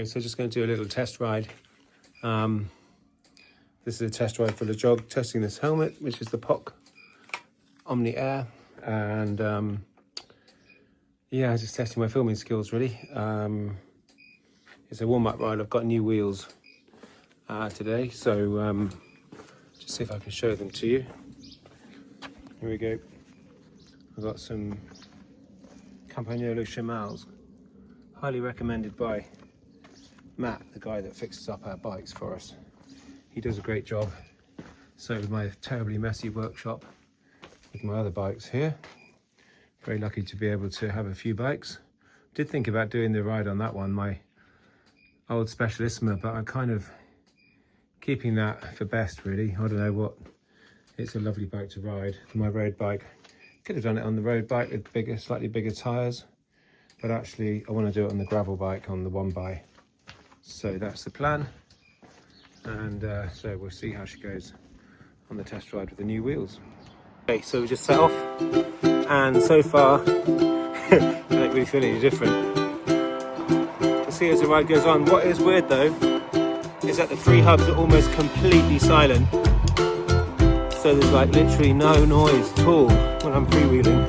so just going to do a little test ride. This is a test ride for LEJOG, testing this helmet, which is the POC Omni Air, and yeah, just testing my filming skills really. It's a warm-up ride. I've got new wheels today, so just see if I can show them to you. Here we go. I've got some Campagnolo Shimals, highly recommended by Matt, the guy that fixes up our bikes for us. He does a great job. So my terribly messy workshop with my other bikes here. Very lucky to be able to have a few bikes. Did think about doing the ride on that one, my old Specialissima, but I'm kind of keeping that for best really. I don't know what, it's a lovely bike to ride. My road bike, could have done it on the road bike with bigger, slightly bigger tires, but actually I want to do it on the gravel bike, on the 1x. So that's the plan, and so we'll see how she goes on the test ride with the new wheels. Okay, so we just set off, and so far I don't really feel any different. We'll see as the ride goes on. What is weird though is that the free hubs are almost completely silent, so there's like literally no noise at all when I'm freewheeling,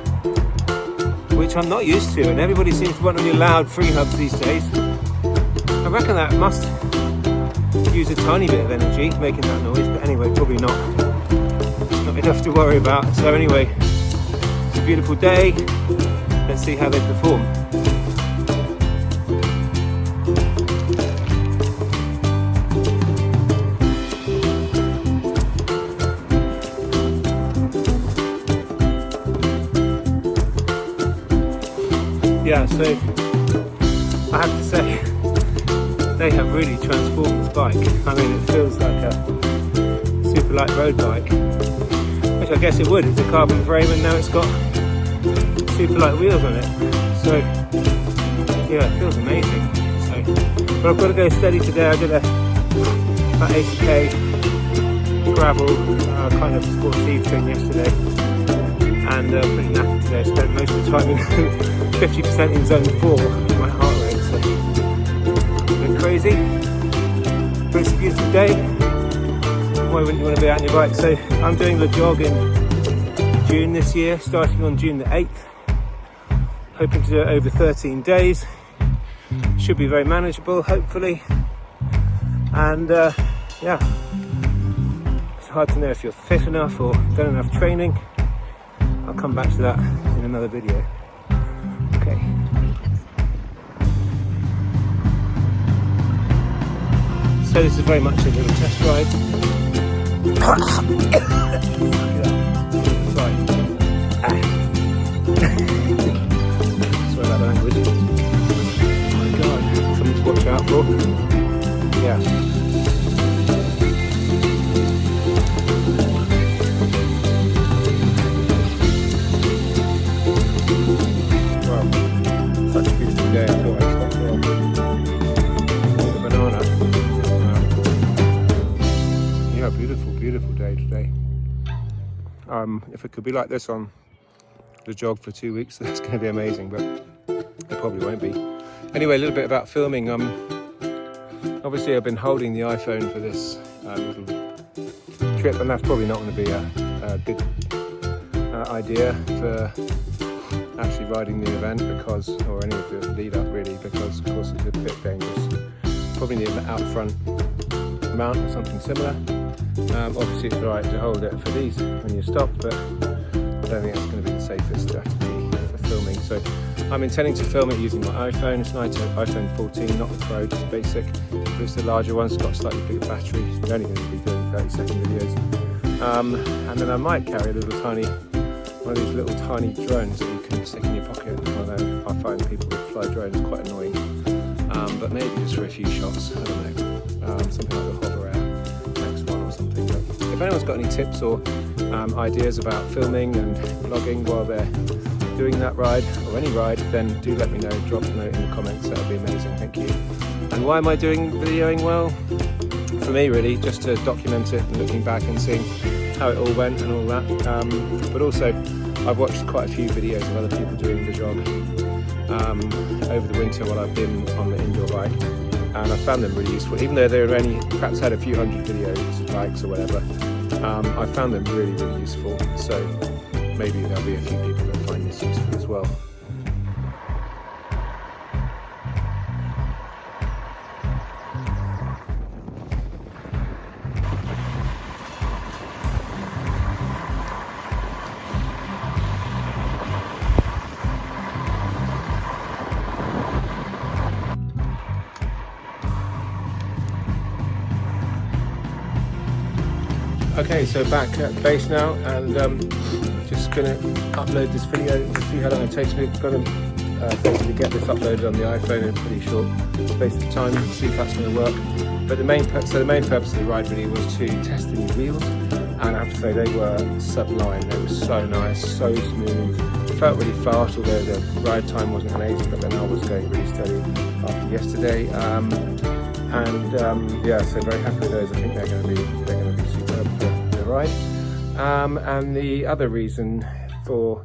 which I'm not used to, and everybody seems to want really loud free hubs these days. I reckon that must use a tiny bit of energy making that noise, but anyway, probably not enough to worry about. So anyway, it's a beautiful day. Let's see how they perform. Yeah, so I have to say, they have really transformed this bike. I mean, it feels like a super light road bike, which I guess it would. It's a carbon frame and now it's got super light wheels on it. So yeah, it feels amazing. So, but I've got to go steady today. I did about 80k gravel kind of sportive thing yesterday, and pretty knackered today. I spent most of the time in 50% in zone 4 with my heart rate. So crazy, but it's a beautiful day. Why wouldn't you want to be out on your bike? So I'm doing LEJOG in June this year, starting on June the 8th, hoping to do it over 13 days. Should be very manageable, hopefully. And yeah, it's hard to know if you're fit enough or done enough training. I'll come back to that in another video. Okay. So this is very much a little test ride. Sorry about the language. Oh my god, something to watch out for. Yeah. Wow, such a beautiful day. I thought I'd stop for a banana. Yeah, beautiful day today. If it could be like this on LEJOG for 2 weeks, that's going to be amazing, but it probably won't be. Anyway, a little bit about filming. Obviously I've been holding the iPhone for this little trip, and that's probably not going to be a good idea for actually riding the event, because, or any of the lead up really, because of course it's a bit dangerous. Probably need an out front mount or something similar. Obviously it's right to hold it for these when you stop, but I don't think that's going to be the safest strategy for filming. So I'm intending to film it using my iPhone. It's an iPhone 14, not the Pro, just basic. But it's the larger one, it's got a slightly bigger battery. You're only going to be doing 30-second videos. And then I might carry a little tiny, one of these little tiny drones that you can stick in your pocket. Although I find people that fly drones quite annoying. But maybe just for a few shots, I don't know. Something like the Hover Air X1 or something. But if anyone's got any tips or ideas about filming and vlogging while they're doing that ride, or any ride, then do let me know. Drop a note in the comments, that would be amazing, thank you. And why am I doing videoing? Well, for me really, just to document it and looking back and seeing how it all went and all that. But also, I've watched quite a few videos of other people doing LEJOG over the winter while I've been on the indoor bike. and I found them really useful, even though they were only perhaps had a few hundred videos likes or whatever. I found them really, really useful, so maybe there'll be a few people that find this useful as well. Okay, so back at the base now, and just going to upload this video to see how long it takes me. Going to basically get this uploaded on the iPhone in a pretty short space of time, see if that's going to work. But the main purpose of the ride really was to test the new wheels, and I have to say they were sublime. They were so nice, so smooth. Felt really fast, although the ride time wasn't amazing, but then I was going really steady after yesterday. Yeah, so very happy with those. I think they're going to be superb for the ride. And the other reason for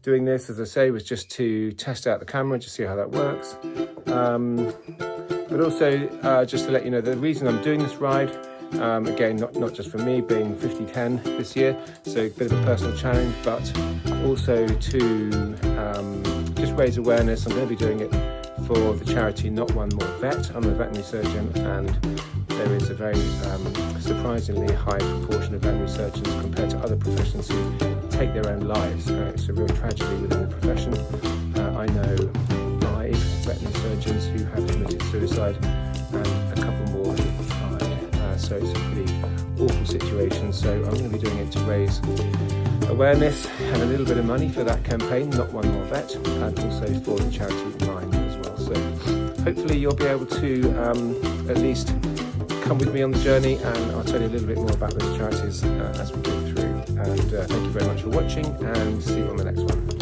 doing this, as I say, was just to test out the camera, to see how that works. But also just to let you know, the reason I'm doing this ride, again, not just for me, being 50-10 this year, so a bit of a personal challenge, but also to just raise awareness. I'm going to be doing it for the charity Not One More Vet. I'm a veterinary surgeon, and there is a very surprisingly high proportion of veterinary surgeons compared to other professions who take their own lives. It's a real tragedy within the profession. I know 5 veterinary surgeons who have committed suicide, and a couple more who have died. So it's a pretty awful situation. So I'm going to be doing it to raise awareness and a little bit of money for that campaign, Not One More Vet, and also for the charity Mind as well. So hopefully you'll be able to at least come with me on the journey, and I'll tell you a little bit more about those charities as we go through. And thank you very much for watching, and see you on the next one.